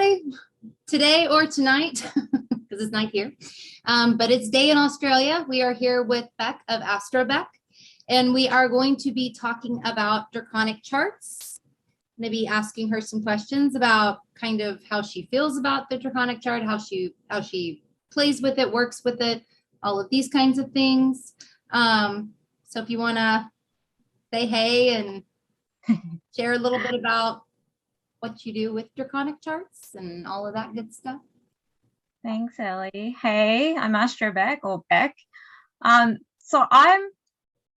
everybody. Today or tonight, because it's night here, but it's day in Australia. We are here with Bec of AstroBec, and we are going to be talking about Draconic Charts. Maybe asking her some questions about kind of how she feels about the Draconic chart, how she plays with it, works with it, all of these kinds of things. So if you want to say hey and share a little bit about what you do with Draconic Charts and all of that good stuff. Thanks, Ellie. Hey, I'm AstroBec or Bec. So I'm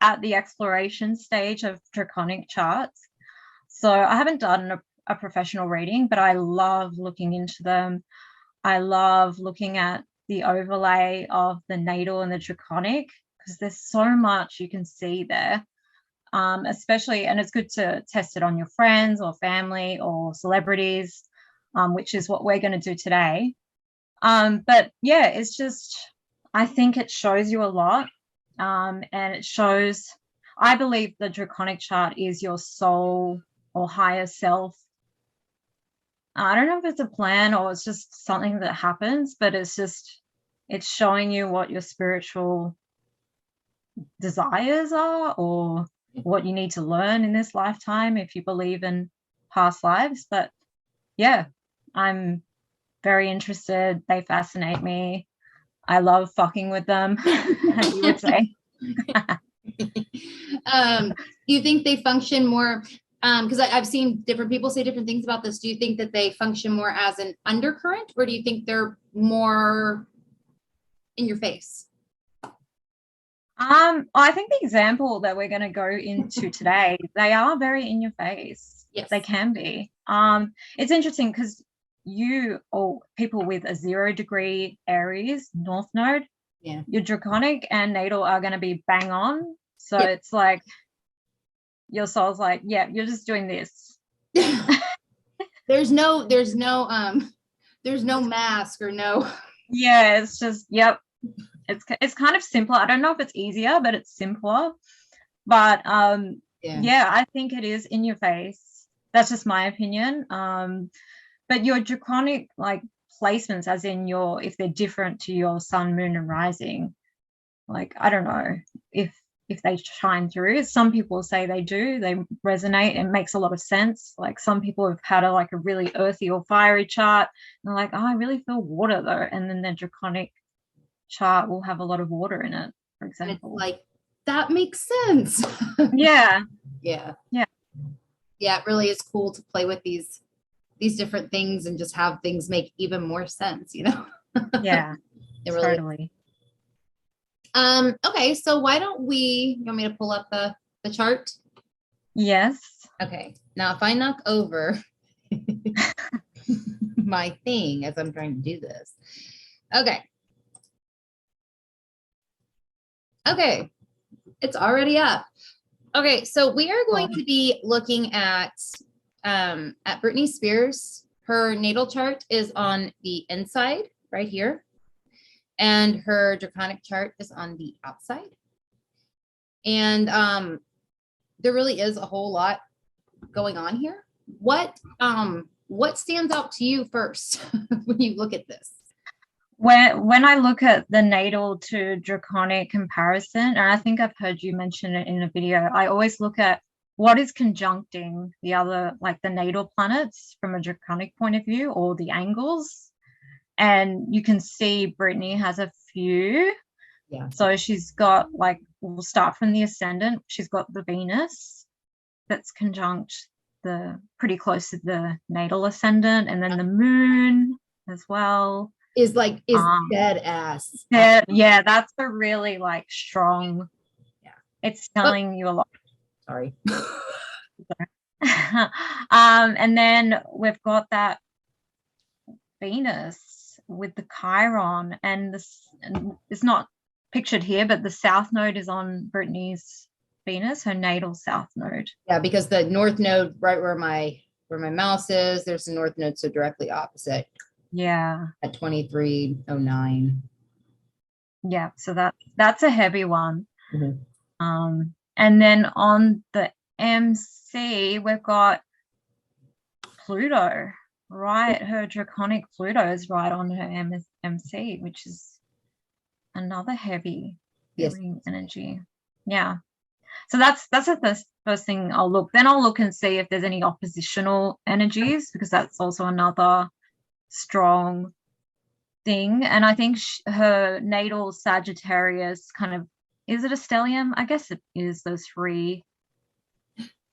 at the exploration stage of Draconic Charts. So I haven't done a professional reading, but I love looking into them. I love looking at the overlay of the natal and the Draconic because there's so much you can see there. Especially, and it's good to test it on your friends or family or celebrities, which is what we're going to do today. But yeah, it's just, I think it shows you a lot. And it shows, I believe the Draconic chart is your soul or higher self. I don't know if it's a plan or it's just something that happens, but it's showing you what your spiritual desires are or what you need to learn in this lifetime if you believe in past lives. But yeah, I'm very interested. They fascinate me. I love fucking with them, as you would say. Do you think they function more, because I've seen different people say different things about this. Do you think that they function more as an undercurrent, or do you think they're more in your face? I think the example that we're going to go into today, they are very in your face. Yes, they can be. It's interesting because you or people with a 0 degree Aries North Node, yeah, your Draconic and natal are going to be bang on. So it's like your soul's like, yeah, you're just doing this. there's no mask or no. Yeah, it's just, yep. It's kind of simpler. I don't know if it's easier, but it's simpler. But yeah, I think it is in your face. That's just my opinion. But your Draconic like placements, as in if they're different to your sun, moon, and rising, like I don't know if they shine through. Some people say they do. They resonate. It makes a lot of sense. Like some people have had a really earthy or fiery chart, and they're like, oh, I really feel water though, and then their Draconic chart will have a lot of water in it, for example. And it's like, that makes sense. Yeah. It really is cool to play with these different things and just have things make even more sense, Yeah. It really totally is. Okay, so why don't you want me to pull up the chart? Yes. Okay, now if I knock over my thing as I'm trying to do this. Okay, it's already up. Okay, so we are going to be looking at Britney Spears. Her natal chart is on the inside right here, and her Draconic chart is on the outside. And there really is a whole lot going on here. What stands out to you first when you look at this? When I look at the natal to Draconic comparison, and I think I've heard you mention it in a video, I always look at what is conjuncting the other, like the natal planets from a Draconic point of view, or the angles. And you can see Britney has a few. Yeah. So she's got, we'll start from the ascendant. She's got the Venus that's conjunct pretty close to the natal ascendant, and then the moon as well. Is dead ass. Yeah, that's a really strong. Yeah, it's telling you a lot. Sorry. And then we've got that Venus with the Chiron, and it's not pictured here, but the South Node is on Britney's Venus, her natal South Node. Yeah, because the North Node, right where my mouse is, there's the North Node, so directly opposite. Yeah. At 2309. Yeah, so that's a heavy one. Mm-hmm. And then on the MC, we've got Pluto. right, her Draconic Pluto is right on her MC, which is another heavy Yes. energy. Yeah. So that's the first thing I'll look. Then I'll look and see if there's any oppositional energies, because that's also another strong thing. And I think her natal Sagittarius kind of, is it a stellium? I guess it is those three,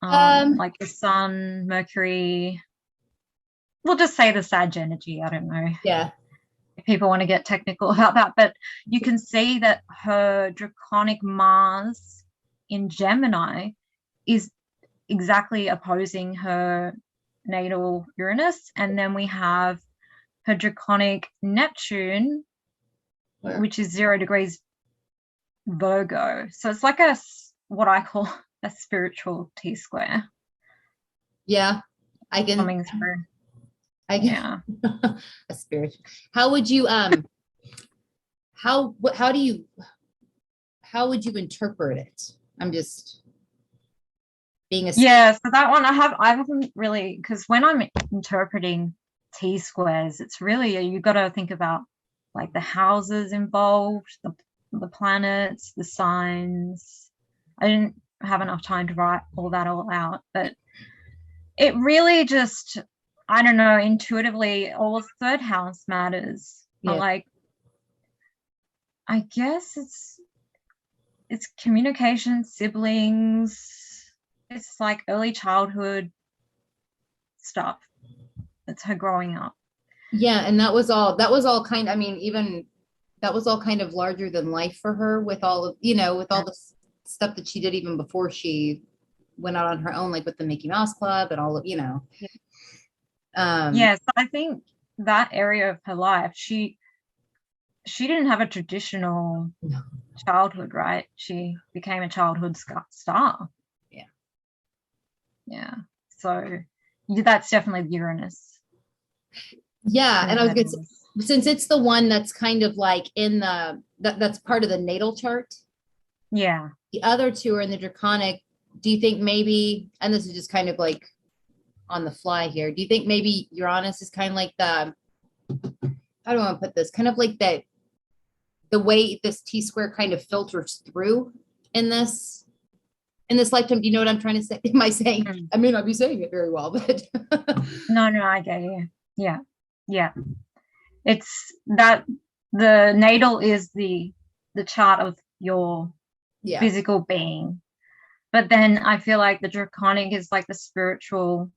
like the Sun, Mercury. We'll just say the Sag energy. I don't know. Yeah. If people want to get technical about that, but you can see that her Draconic Mars in Gemini is exactly opposing her natal Uranus, and then we have her Draconic Neptune, which is 0 degrees Virgo. So it's like what I call a spiritual T-square. Yeah, I can. Coming through. Yeah. A spiritual. How would you how would you interpret it? I'm just being a yeah. So that one I haven't really, because when I'm interpreting T-squares, it's really, you got to think about like the houses involved, the planets, the signs. I didn't have enough time to write all out, but it really just, I don't know, intuitively, all third house matters. Yeah. Like, I guess it's communication, siblings, it's like early childhood stuff. It's her growing up. Yeah, and that was all kind, I mean, even that was all kind of larger than life for her, with all of, with all the stuff that she did even before she went out on her own, like with the Mickey Mouse Club and all of, Yeah. So I think that area of her life, she didn't have a traditional childhood, right? She became a childhood star. Yeah. So that's definitely Uranus. Yeah, and I was gonna say, since it's the one that's kind of like in that's part of the natal chart. Yeah. The other two are in the Draconic. Do you think maybe, and this is just kind of like on the fly here, do you think maybe Uranus is kind of like how do I want to put this? Kind of like the way this T-square kind of filters through in this lifetime. Do you know what I'm trying to say? Am I saying? I may not be saying it very well, but no, I get you. Yeah. It's that the natal is the chart of your physical being, but then I feel like the Draconic is like the spiritual,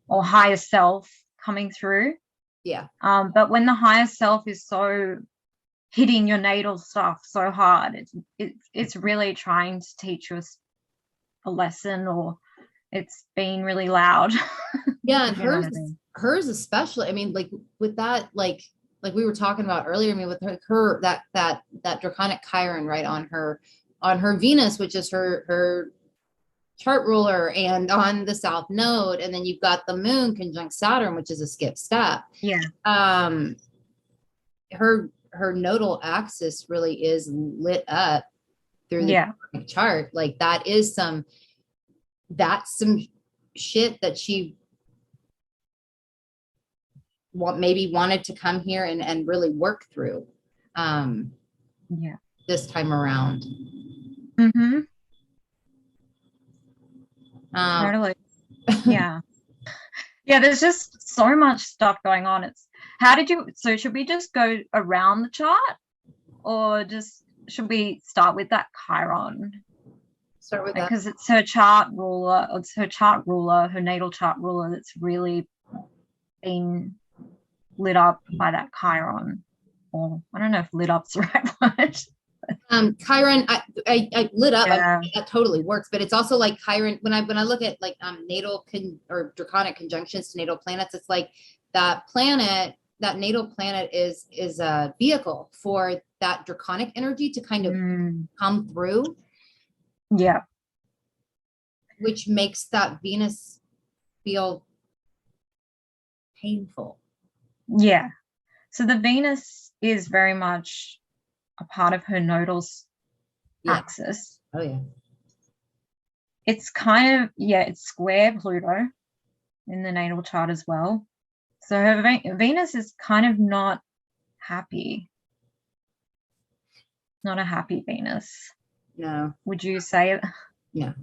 or higher self coming through. Yeah. But when the higher self is so hitting your natal stuff so hard, it's really trying to teach you a lesson, or it's being really loud. Yeah, and hers especially. I mean, like with that, like we were talking about earlier. I mean, with her that Draconic Chiron right on her Venus, which is her chart ruler, and on the South Node, and then you've got the Moon conjunct Saturn, which is a skip step. Yeah. Her nodal axis really is lit up through the chart. Like that's some shit that she maybe wanted to come here and really work through this time around. Totally. Yeah. There's just so much stuff going on. So should we just go around the chart, or should we start with that Chiron? Start with that, because it's her chart ruler, her natal chart ruler, that's really been lit up by that Chiron. Or I don't know if lit up's the right word. Chiron, I lit up. That totally works, but it's also like Chiron. When I look at like natal or Draconic conjunctions to natal planets, it's like that natal planet is a vehicle for that Draconic energy to kind of come through. Yeah. Which makes that Venus feel painful. Yeah. So the Venus is very much a part of her nodal axis. Oh yeah. It's kind of, it's square Pluto in the natal chart as well. So her Venus is kind of not happy. Not a happy Venus. No. Would you say it? Yeah.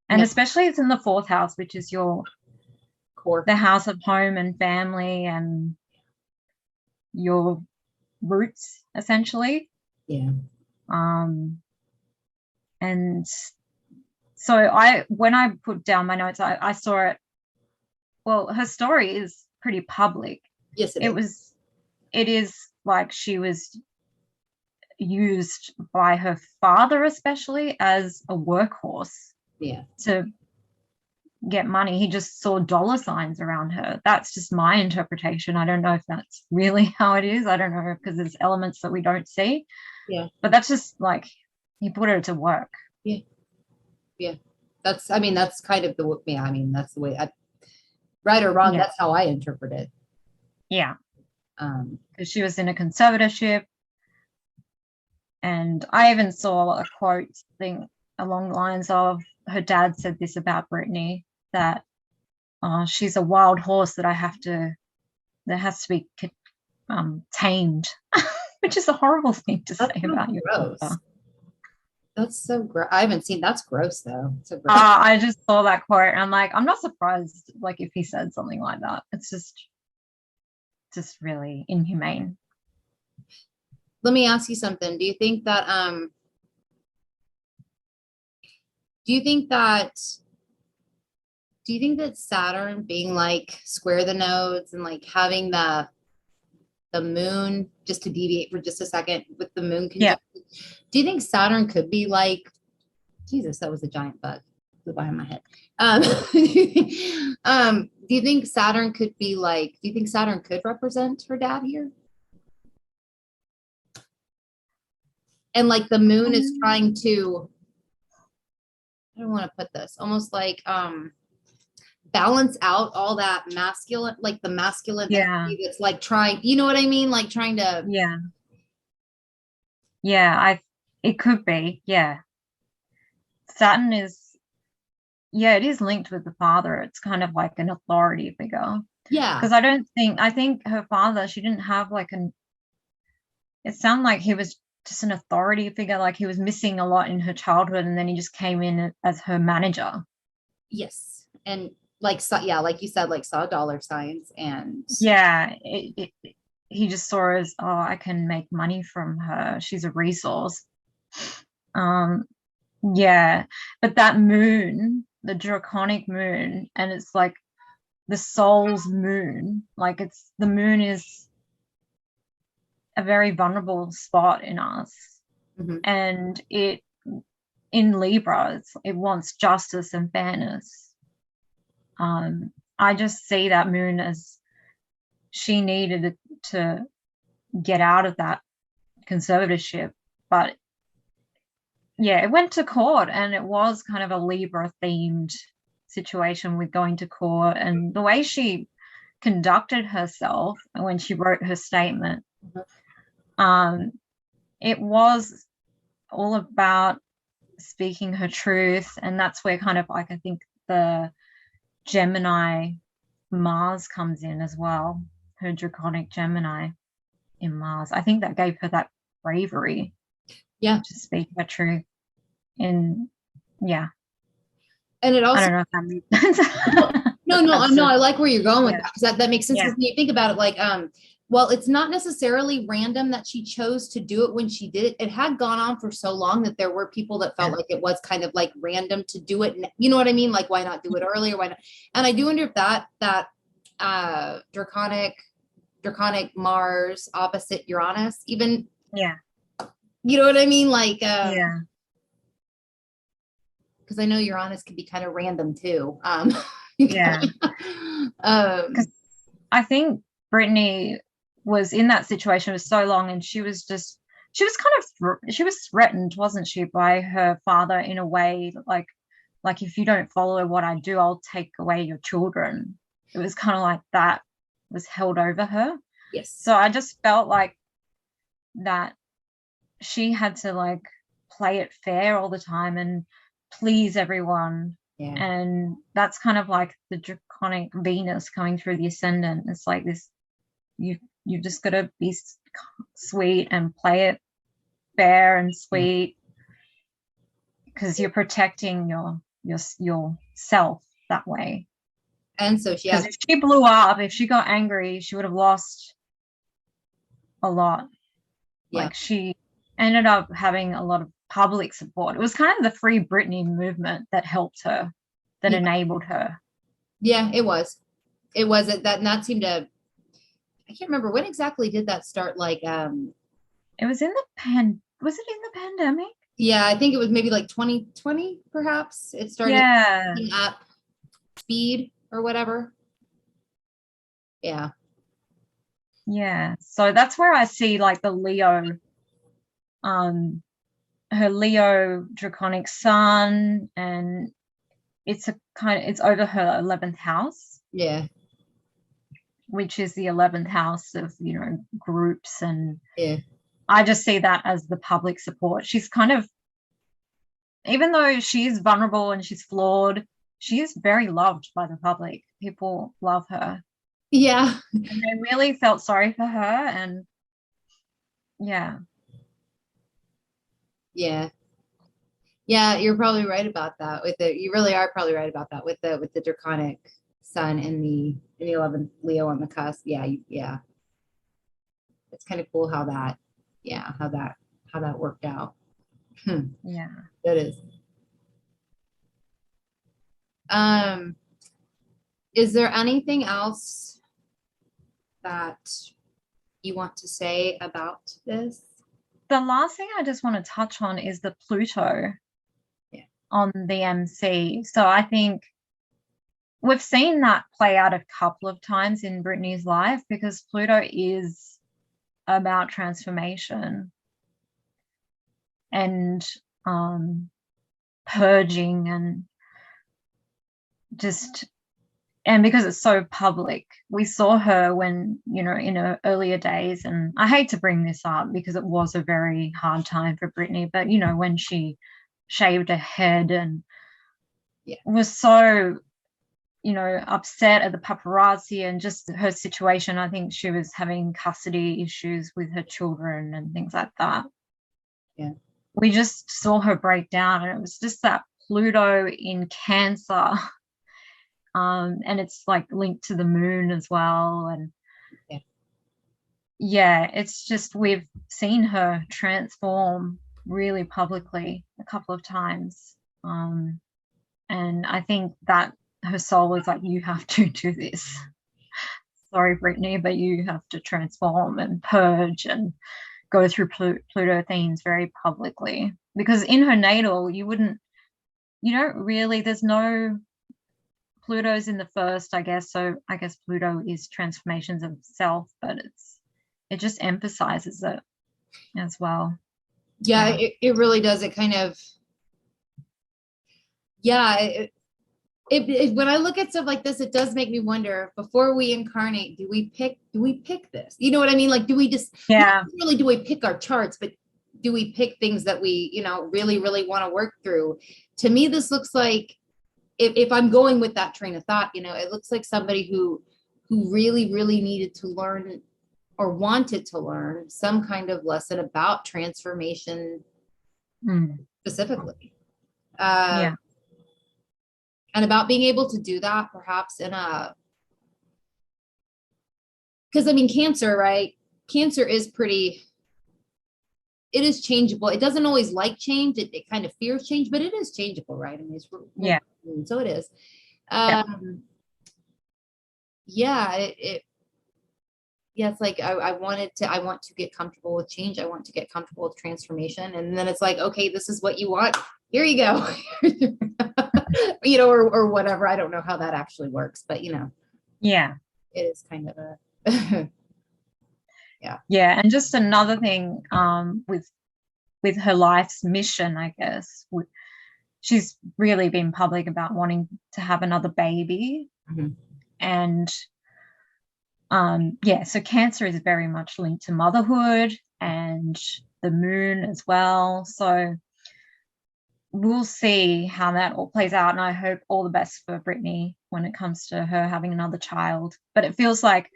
And No. especially it's in the 4th house, which is your Core. the house of home and family and your roots, essentially. Yeah. And so when I put down my notes, I saw it. Well, her story is pretty public. Yes, it is. It is like she was used by her father, especially as a workhorse. Yeah. To get money. He just saw dollar signs around her. That's just my interpretation. I don't know if that's really how it is. I don't know, because there's elements that we don't see. Yeah. But that's just like he put her to work. Yeah. Yeah. That's kind of that's the way right or wrong, that's how I interpret it. Yeah. Because she was in a conservatorship. And I even saw a quote thing along the lines of, her dad said this about Britney, that she's a wild horse that has to be tamed, which is a horrible thing to say about your daughter. That's so gross. I haven't seen. That's gross though. So gross. I just saw that quote and I'm like, I'm not surprised. Like if he said something like that, it's just really inhumane. Let me ask you something. Do you think that Saturn being like square the nodes and like having the moon, just to deviate for just a second with the moon conjunction, do you think Saturn could be like, Jesus, that was a giant bug flew behind my head. Do you think Saturn could be like, do you think Saturn could represent her dad here? And like the moon is trying to, I don't want to put this, almost like balance out all that masculine, like the masculine energy that's like trying, you know what I mean? Like trying to. It could be. Saturn is, it is linked with the father. It's kind of like an authority figure. Because I think her father, she didn't have like it sounded like he was just an authority figure, like he was missing a lot in her childhood and then he just came in as her manager. Yes. And like you said, like saw dollar signs and he just saw as, I can make money from her, she's a resource. But that moon, the draconic moon, and it's like the soul's moon, like the moon is a very vulnerable spot in us. And it in Libra, it wants justice and fairness. I just see that moon as she needed to get out of that conservatorship, but it went to court and it was kind of a Libra themed situation with going to court, and the way she conducted herself when she wrote her statement, it was all about speaking her truth. And that's where kind of like I think the Gemini Mars comes in as well, her draconic Gemini in Mars. I think that gave her that bravery to speak her truth. And and it also, I don't know if that makes sense. No, I like where you're going with that, because that makes sense. When you think about it, like well, it's not necessarily random that she chose to do it when she did it. It had gone on for so long that there were people that felt like it was kind of like random to do it. You know what I mean? Like, why not do it earlier? Why not? And I do wonder if that draconic Mars opposite Uranus, even, you know what I mean? Like, because I know Uranus can be kind of random too. Because I think Britney was in that situation for so long, and she was threatened, wasn't she, by her father in a way, like if you don't follow what I do, I'll take away your children. It was kind of like that was held over her. Yes. So I just felt like that she had to like play it fair all the time and please everyone. And that's kind of like the draconic Venus coming through the ascendant. It's like this, you've just got to be sweet and play it fair and sweet, because you're protecting yourself that way. And so because if she blew up, if she got angry, she would have lost a lot. Like, she ended up having a lot of public support. It was kind of the Free Britney movement that helped her, that enabled her. Yeah, it was that seemed to, I can't remember when exactly did that start. Like it was in the was it in the pandemic? Yeah, I think it was maybe like 2020 perhaps. It started picking up speed or whatever. Yeah, so that's where I see like the Leo, her Leo draconic sun, and it's over her 11th house, which is the 11th house of, you know, groups, and I just see that as the public support. She's kind of, even though she's vulnerable and she's flawed, she is very loved by the public. People love her. Yeah. And they really felt sorry for her, and yeah, you're probably right about that. You really are probably right about that with the draconic sun in the 11th Leo on the cusp. Yeah. It's kind of cool how that worked out. Yeah, that is. Is there anything else that you want to say about this? The last thing I just want to touch on is the Pluto on the MC. So I think we've seen that play out a couple of times in Britney's life, because Pluto is about transformation and purging, and just, and because it's so public. We saw her when, you know, in her earlier days, and I hate to bring this up because it was a very hard time for Britney, but, you know, when she shaved her head and was so, you know, upset at the paparazzi and just her situation. I think she was having custody issues with her children and things like that. We just saw her break down, and it was just that Pluto in Cancer. And it's like linked to the moon as well. And it's just, we've seen her transform really publicly a couple of times. And I think that her soul is like, you have to do this. Sorry, Britney, but you have to transform and purge and go through Pluto themes very publicly. Because in her natal, there's no Pluto's in the first, I guess. So I guess Pluto is transformations of self, but it just emphasizes it as well. It really does. It kind of, when I look at stuff like this, it does make me wonder, before we incarnate, do we pick this? You know what I mean? Like, do we just, not really do we pick our charts, but do we pick things that we, you know, really, really want to work through? To me, this looks like, if I'm going with that train of thought, you know, it looks like somebody who really, really needed to learn, or wanted to learn, some kind of lesson about transformation specifically. And about being able to do that perhaps because I mean, Cancer, right? Cancer is it is changeable. It doesn't always like change. It kind of fears change, but it is changeable, right? I mean, so it is. It's like, I want to get comfortable with change. I want to get comfortable with transformation. And then it's like, okay, this is what you want. Here you go. You know, or whatever. I don't know how that actually works, but, you know, it is kind of a, And just another thing, with her life's mission, I guess, she's really been public about wanting to have another baby. And so Cancer is very much linked to motherhood and the moon as well. So we'll see how that all plays out. And I hope all the best for Britney when it comes to her having another child. But it feels like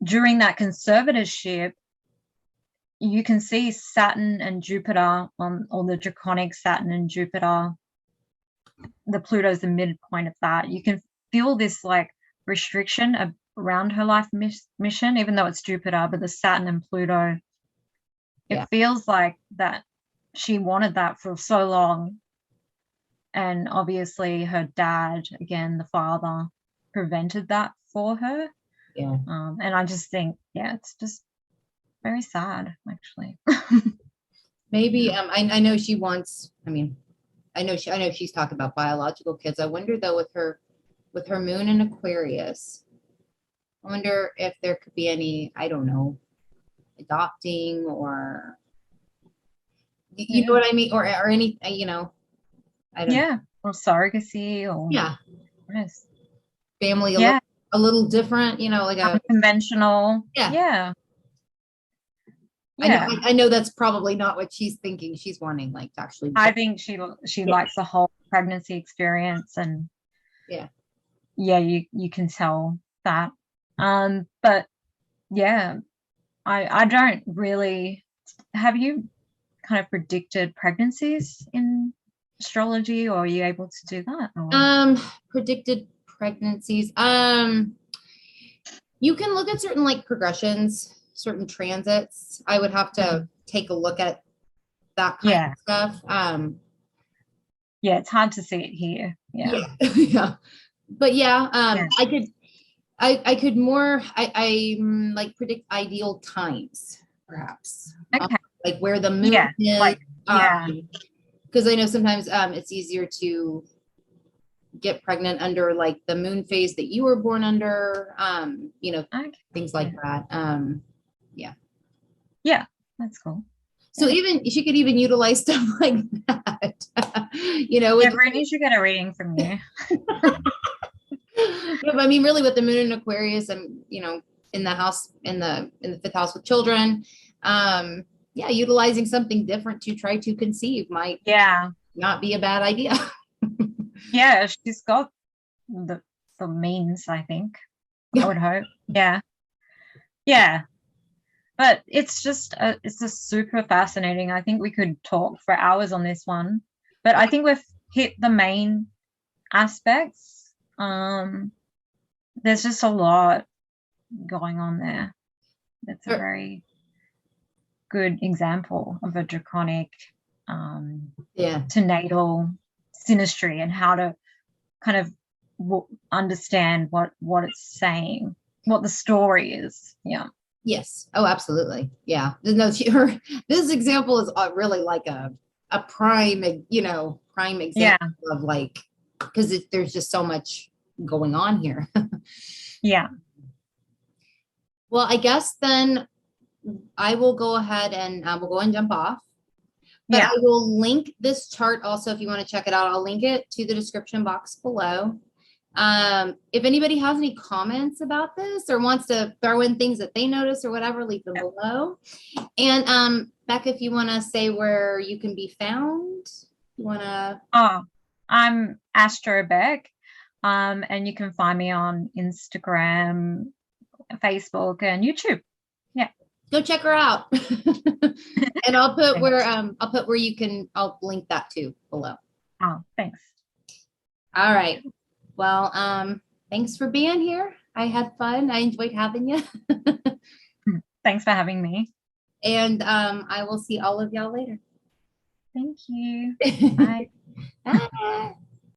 during that conservatorship, you can see Saturn and Jupiter or the draconic Saturn and Jupiter. The Pluto's the midpoint of that. You can feel this like restriction around her life mission, even though it's Jupiter, but the Saturn and Pluto, it feels like that she wanted that for so long. And obviously her dad, again, the father, prevented that for her. Yeah. And I just think, it's just very sad, actually. Maybe I know she wants, I know she's talking about biological kids. I wonder though with her moon in Aquarius, I wonder if there could be any, I don't know, adopting or you know what I mean, or any, I don't know. Or surrogacy or family a little different, like a unconventional. I know that's probably not what she's thinking. She's wanting like to actually. I think she likes the whole pregnancy experience, and you can tell that. But I don't really. Have you kind of predicted pregnancies in astrology, or are you able to do that? Or? Predicted pregnancies. You can look at certain like progressions, certain transits. I would have to take a look at that kind of stuff. It's hard to see it here. But I could more I like predict ideal times, perhaps. Okay. Like where the moon is. Because I know sometimes it's easier to get pregnant under like the moon phase that you were born under, things like that. That's cool. So even she could even utilize stuff like that. Britney should get a reading from you. But really with the moon in Aquarius and in the house in the fifth house with children, utilizing something different to try to conceive might not be a bad idea. She's got the means, I think. I would hope. But it's just super fascinating. I think we could talk for hours on this one, but I think we've hit the main aspects. There's just a lot going on there. That's a very good example of a draconic to natal synastry and how to kind of understand what it's saying, what the story is. Yes. Oh, absolutely. Yeah. No, this example is really like a prime example of like, because there's just so much going on here. Well, I guess then I will go ahead and we'll go and jump off. But I will link this chart also if you want to check it out. I'll link it to the description box below. If anybody has any comments about this or wants to throw in things that they notice or whatever, leave them below. And Bec, if you want to say where you can be found, you want to? I'm AstroBec, and you can find me on Instagram, Facebook, and YouTube. Go check her out. And I'll put where you can. I'll link that too below. Oh, thanks. All right. Well, thanks for being here. I had fun. I enjoyed having you. Thanks for having me. And I will see all of y'all later. Thank you. Bye. Bye.